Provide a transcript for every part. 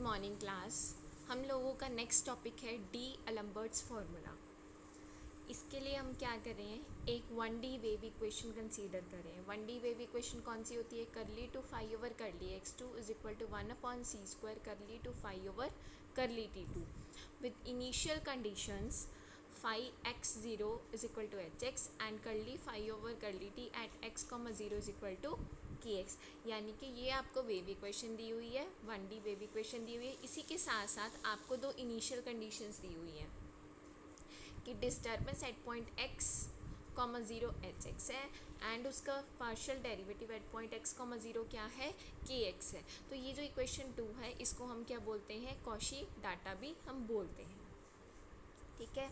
Morning class. हम लोगों का नेक्स्ट टॉपिक है डी अलम्बर्ट्स फार्मूला। इसके लिए हम क्या कर रहे हैं, एक 1D वेव इक्वेशन कंसीडर कर रहे हैं। 1D वेव इक्वेशन कौन सी होती है, करली टू फाई ओवर करली x2 is equal to 1/c² करली to phi over curly t2 with initial conditions phi x0 is equal to hx and curly phi over curly t at x, 0 is equal to kx। यानी कि ये आपको wave equation दी हुई है, 1D wave equation दी हुई है। इसी के साथ साथ आपको दो इनिशियल कंडीशंस दी हुई हैं कि disturbance at point x, 0 hx है एंड उसका partial derivative at point x, 0 क्या है, kx है। तो ये जो इक्वेशन 2 है इसको हम क्या बोलते हैं, कॉशी डाटा भी हम बोलते हैं। ठीक है,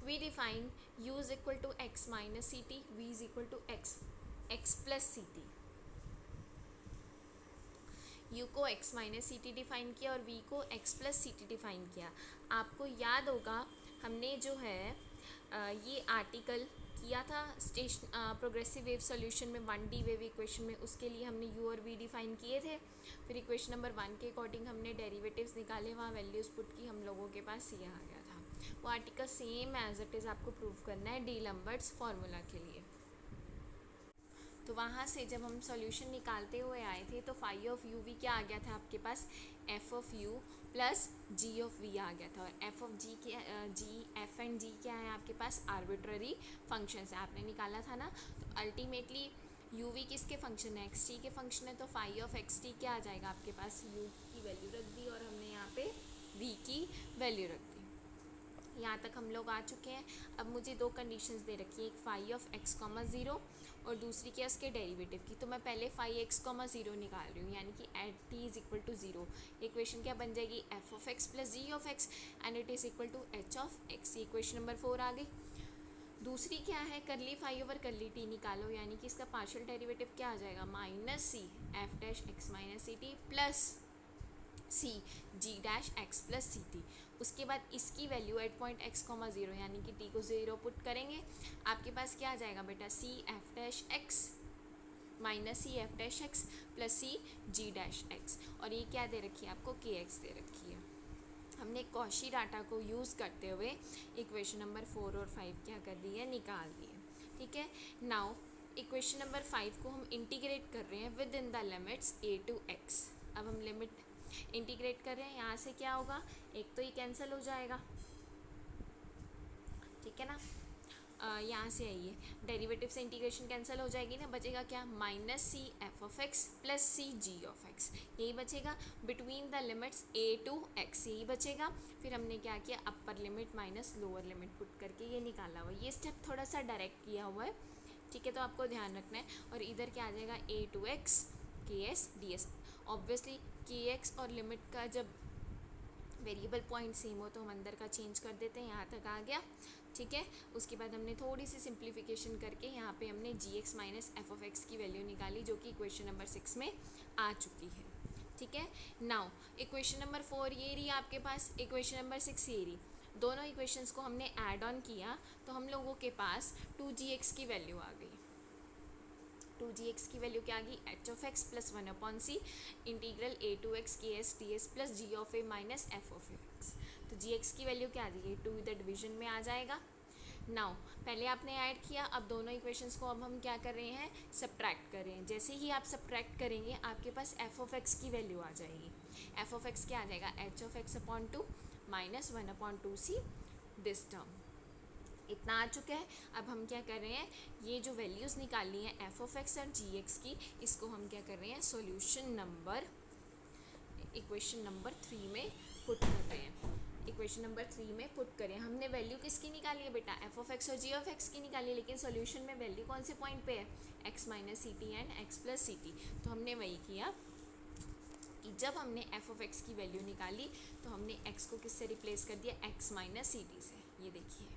we define u is equal to x minus C T, V is equal to x plus C T. u को x minus C T define किया और v को x plus C T define किया। आपको याद होगा हमने जो है ये आर्टिकल किया था प्रोग्रेसिव वेव सॉल्यूशन में 1D वेव इक्वेशन में, उसके लिए हमने u और v डिफाइन किए थे। फिर इक्वेशन नंबर 1 के अकॉर्डिंग हमने डेरिवेटिव्स निकाले, वहाँ वैल्यूज़ पुट की, हम लोगों के पास ये आ गया था। वो article same as it is आपको प्रूव करना है डी लम्बर्ट्स फार्मूला के लिए। तो वहाँ से जब हम सॉल्यूशन निकालते हुए आए थे तो फाई ऑफ यू वी क्या आ गया था आपके पास, F of U plus G of V आ गया था। और एफ ऑफ जी के एफ एंड जी क्या है आपके पास, आर्बिट्ररी फंक्शन है, आपने निकाला था ना। तो अल्टीमेटली यू वी किसके फंक्शन है, एक्स टी के फंक्शन है। तो फाई ऑफ एक्स टी क्या आ जाएगा आपके पास, यू की वैल्यू रख दी और हमने यहाँ पे वी की वैल्यू रख दी। यहाँ तक हम लोग आ चुके हैं। अब मुझे दो कंडीशंस दे रखी है, एक फाई ऑफ x, 0 और दूसरी क्या उसके डेरिवेटिव की। तो मैं पहले फाई x, 0 निकाल रही हूँ, यानी कि at t is equal to 0। Equation क्या बन जाएगी, f of x plus g of x and it is equal to h of x। Equation number 4 आ गई। दूसरी क्या है, करली फाई ओवर करली टी निकालो, यानी कि इसका पार्शियल डेरिवेटिव क्या आ जाएगा, minus C F dash X minus C T plus C G dash X plus C T. उसके बाद इसकी वैल्यू एट पॉइंट x, 0 यानी कि t को 0 पुट करेंगे, आपके पास क्या आ जाएगा बेटा, C F dash X minus C F dash X plus C G dash X. और ये क्या दे रखी है आपको, के एक्स दे रखी है। हमने कॉशी डाटा को यूज़ करते हुए इक्वेशन नंबर 4 और 5 क्या कर दी है, निकाल दी है। ठीक है, नाउ इक्वेशन नंबर 5 को हम इंटीग्रेट कर रहे हैं within the limits a to x। अब हम लिमिट इंटीग्रेट कर रहे हैं, यहाँ से क्या होगा, एक तो ये कैंसिल हो जाएगा, ठीक है ना। यहाँ से आइए, डेरिवेटिव से इंटीग्रेशन कैंसिल हो जाएगी ना, बचेगा क्या, minus C F of X plus C G of X, यही बचेगा। Between the limits a to x यही बचेगा। फिर हमने क्या किया, upper limit minus lower limit put करके ये निकाला हुआ। ये स्टेप थोड़ा सा डायरेक्ट किया हुआ है, ठीक है, तो आपको ध्यान रखना है। और इधर क्या आ जाएगा, a टू x के एस डी एस। ऑब्वियसली के एक्स और लिमिट का जब वेरिएबल पॉइंट सेम हो तो हम अंदर का चेंज कर देते हैं, यहाँ तक आ गया, ठीक है। उसके बाद हमने थोड़ी सी सिंप्लीफिकेशन करके यहाँ पे हमने G X minus F of X की वैल्यू निकाली, जो कि इक्वेशन नंबर 6 में आ चुकी है। ठीक है, नाउ इक्वेशन नंबर 4 ये रही आपके पास, इक्वेशन नंबर 6 ये रही। दोनों इक्वेशंस को हमने ऐड ऑन किया तो हम लोगों के पास 2gx की वैल्यू आ गई। 2gx की वैल्यू क्या आ गई, H of X plus 1/c integral a to X के S T S plus G of A minus F of X. तो gx की वैल्यू क्या आ गई, 2 इधर डिवीजन में आ जाएगा। नाउ पहले आपने ऐड किया, अब दोनों इक्वेशंस को अब हम क्या कर रहे हैं, सब्ट्रैक्ट कर रहे हैं। जैसे ही आप सब्ट्रैक्ट करेंगे आपके पास एफ ऑफ एक्स की वैल्यू आ जाएगी। एफ ऑफ एक्स क्या आ जाएगा, H of x upon 2 minus 1/2c this term. इतना आ चुका है। अब हम क्या कर रहे हैं, ये जो वैल्यूज़ निकालनी है एफ ऑफ एक्स और जी एक्स की, इसको हम क्या कर रहे हैं, सॉल्यूशन नंबर इक्वेशन नंबर 3 में पुट कर रहे हैं। इक्वेशन नंबर 3 में पुट करें, हमने वैल्यू किसकी निकाली है बेटा, एफ ऑफ एक्स और जी ऑफ एक्स की निकाली है, लेकिन सॉल्यूशन में वैल्यू कौन से पॉइंट पे है, X minus C T and X plus C T. तो हमने वही किया कि जब हमने एफ ऑफ एक्स की वैल्यू निकाली तो हमने एक्स को किससे रिप्लेस कर दिया, एक्स माइनस सी टी से, ये देखिए,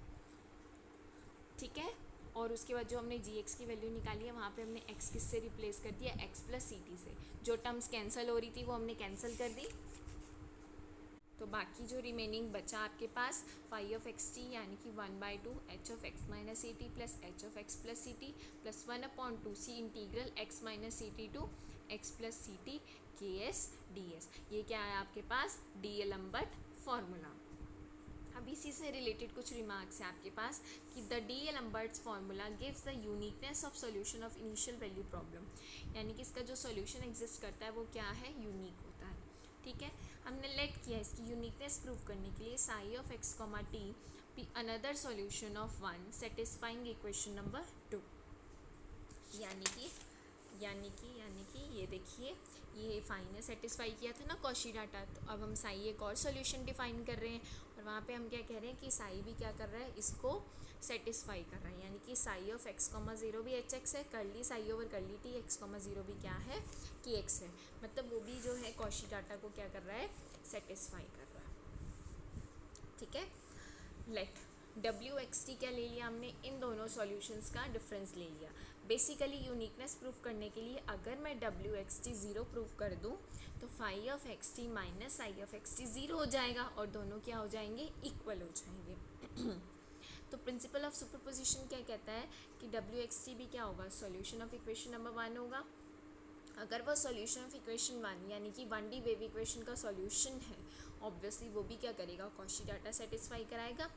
ठीक है। और उसके बाद जो हमने जी एक्स की वैल्यू निकाली है वहाँ पे हमने एक्स किससे रिप्लेस कर दिया, एक्स प्लस सी टी से। जो टर्म्स कैंसिल हो रही थी वो हमने कैंसिल कर दी। तो बाकी जो रिमेनिंग बचा आपके पास फाई ऑफ एक्स टी, यानी कि 1/2 H of X minus C T plus H of X plus C T plus 1/2c integral X minus C T to X plus C T के एस डी एस। ये क्या है आपके पास, डीएलम्बर्ट formula. अब इसी से रिलेटेड कुछ रिमार्क्स हैं आपके पास कि the D'Alembert's formula gives the uniqueness of solution of initial value problem, यानी कि इसका जो सॉल्यूशन एग्जिस्ट करता है वो क्या है, यूनिक होता है। ठीक है, हमने लेट किया इसकी यूनिकनेस प्रूव करने के लिए Sai of X comma T be another solution of one satisfying equation number 2। यानी कि ये देखिए, ये फाई ने सेटिस्फाई किया था ना कॉशी डाटा, तो अब हम साई एक और सॉल्यूशन डिफाइन कर रहे हैं और वहाँ पे हम क्या कह रहे हैं कि साई भी क्या कर रहा है, इसको सेटिस्फाई कर रहा है। यानी कि Sai of X comma zero भी एच एक्स है, करली psi over curly T x comma zero भी क्या है, कि एक्स है। मतलब वो भी जो है कॉशी डाटा को क्या कर रहा है, सेटिस्फाई कर रहा है। ठीक है, लेट डब्ल्यू एक्स टी क्या ले लिया हमने, इन दोनों सॉल्यूशंस का डिफरेंस ले लिया। बेसिकली यूनिकनेस प्रूफ करने के लिए अगर मैं W X T zero proof कर दूँ तो phi of X T minus psi of X T zero हो जाएगा और दोनों क्या हो जाएंगे, इक्वल हो जाएंगे। तो प्रिंसिपल ऑफ सुपरपोजिशन क्या कहता है कि डब्ल्यू एक्स टी भी क्या होगा, सॉल्यूशन ऑफ इक्वेशन नंबर 1 होगा। अगर वो सॉल्यूशन ऑफ इक्वेशन 1 यानी कि 1D वेव इक्वेशन का सॉल्यूशन है, ऑब्वियसली वो भी क्या करेगा, कॉशी डाटा सेटिस्फाई कराएगा।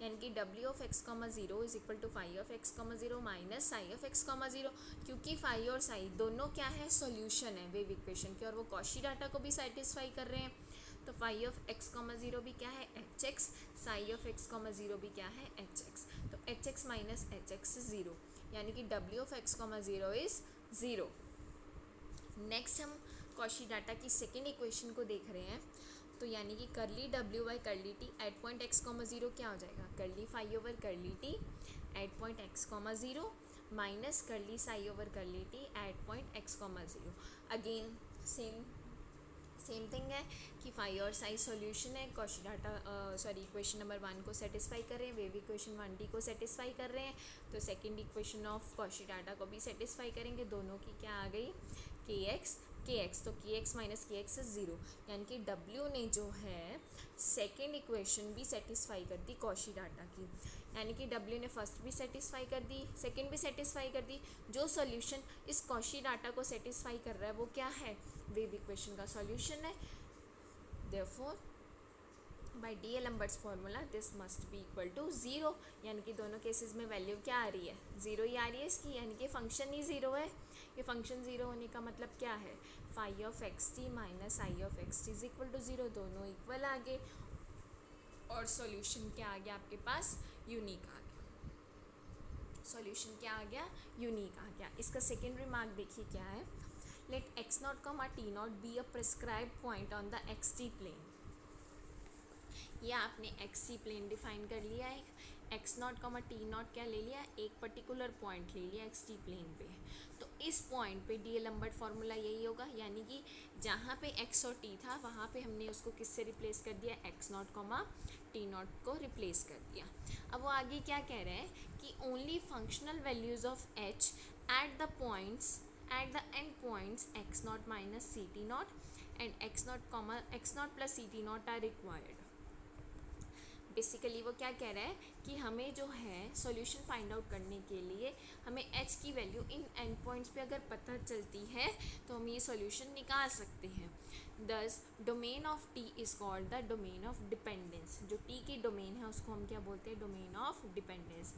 यानी कि W of X comma zero is equal to phi of X comma zero minus psi of X comma zero, क्योंकि फाई और साई दोनों क्या है, सॉल्यूशन है वेव इक्वेशन के और वो कॉशी डाटा को भी सेटिस्फाई कर रहे हैं। तो phi of X comma zero भी क्या है, H X, psi of X comma zero भी क्या है, एच एक्स। तो H X minus H X is zero, यानी कि W of X comma zero is zero. Next हम कॉशी डाटा की सेकेंड इक्वेशन को देख रहे हैं। तो यानी कि curly W by curly T at point X comma zero क्या हो जाएगा, curly phi over curly T at point X comma zero minus curly psi over curly T at point X comma zero. Again same thing है कि phi और psi solution है, Cauchy data equation number 1 को satisfy कर रहे हैं, wave equation 1D को satisfy कर रहे हैं, तो second equation of Cauchy data को भी सेटिस्फाई करेंगे। दोनों की क्या आ गई, के एक्स, तो के एक्स माइनस के एक्स इज ज़ीरो, यानी कि डब्ल्यू ने जो है सेकेंड इक्वेशन भी सेटिस्फाई कर दी कॉशी डाटा की। यानी कि डब्ल्यू ने फर्स्ट भी सेटिस्फाई कर दी, सेकेंड भी सेटिस्फाई कर दी। जो सॉल्यूशन इस कॉशी डाटा को सेटिस्फाई कर रहा है वो क्या है, वेव इक्वेशन का सॉल्यूशन है। Therefore by D'Alembert's formula this must be equal to zero, यानी कि दोनों केसेस में वैल्यू क्या आ रही है, ज़ीरो ही आ रही है इसकी, यानी कि फंक्शन ही ज़ीरो है। ये फंक्शन ज़ीरो होने का मतलब क्या है, phi of X T minus I of X T is equal to zero, दोनों इक्वल आ गए और सॉल्यूशन क्या आ गया आपके पास, यूनिक आ गया। सॉल्यूशन क्या आ गया, यूनिक आ गया। इसका सेकेंड रिमार्क देखिए क्या है, let X not comma T not be a prescribed point on the X T plane. ये आपने एक्स टी प्लेन डिफाइन कर लिया है, X not comma T not क्या ले लिया, एक पर्टिकुलर पॉइंट ले लिया एक्स टी प्लेन पे। तो इस पॉइंट पे डीएलम्बर्ट फार्मूला यही होगा, यानी कि जहाँ पे एक्स और टी था वहाँ पे हमने उसको किससे रिप्लेस कर दिया, x not comma T not को रिप्लेस कर दिया। अब वो आगे क्या कह रहे हैं कि only functional values of H at the points at the end points X not minus C T not and X not plus C T not are required. Basically वो क्या कह रहा है कि हमें जो है सॉल्यूशन फाइंड आउट करने के लिए हमें h की वैल्यू इन एंड पॉइंट्स पे अगर पता चलती है तो हम ये सॉल्यूशन निकाल सकते हैं। Thus domain of t is called the domain of dependence, जो t की डोमेन है उसको हम क्या बोलते हैं, domain of dependence.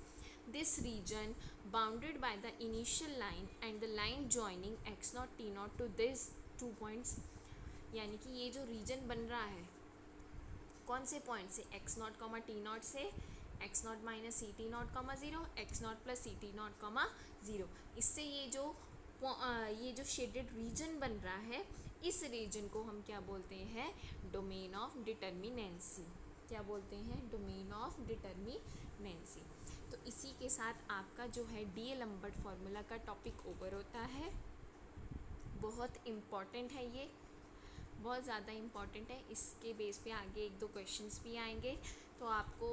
This region bounded by the initial line and the line joining X not T not to this 2 points, यानी कि ये जो रीजन बन रहा है कौन से पॉइंट से, X not comma T not से X not minus C T not comma zero, X not plus C T not comma zero. इससे ये जो शेडेड रीजन बन रहा है, इस रीजन को हम क्या बोलते हैं, डोमेन ऑफ डिटर्मिनेंसी। क्या बोलते हैं, डोमेन ऑफ डिटर्मिनेंसी। तो इसी के साथ आपका जो है डीएलम्बर्ट फार्मूला का टॉपिक ओवर होता है। बहुत इम्पॉर्टेंट है, ये बहुत ज़्यादा इम्पॉर्टेंट है। इसके बेस पे आगे 1-2 क्वेश्चंस भी आएंगे, तो आपको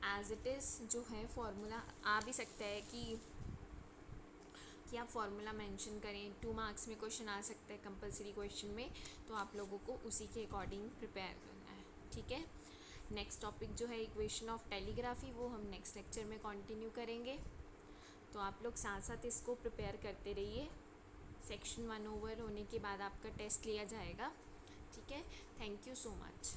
एज इट इज़ जो है फॉर्मूला आ भी सकता है कि आप फार्मूला मेंशन करें। 2 मार्क्स में क्वेश्चन आ सकता है कंपलसरी क्वेश्चन में, तो आप लोगों को उसी के अकॉर्डिंग प्रिपेयर करना है। ठीक है, नेक्स्ट टॉपिक जो है इक्वेशन ऑफ टेलीग्राफी, वो हम नेक्स्ट लेक्चर में कंटिन्यू करेंगे। तो आप लोग साथ साथ इसको प्रिपेयर करते रहिए। सेक्शन 1 ओवर होने के बाद आपका टेस्ट लिया जाएगा। ठीक है, थैंक यू सो मच।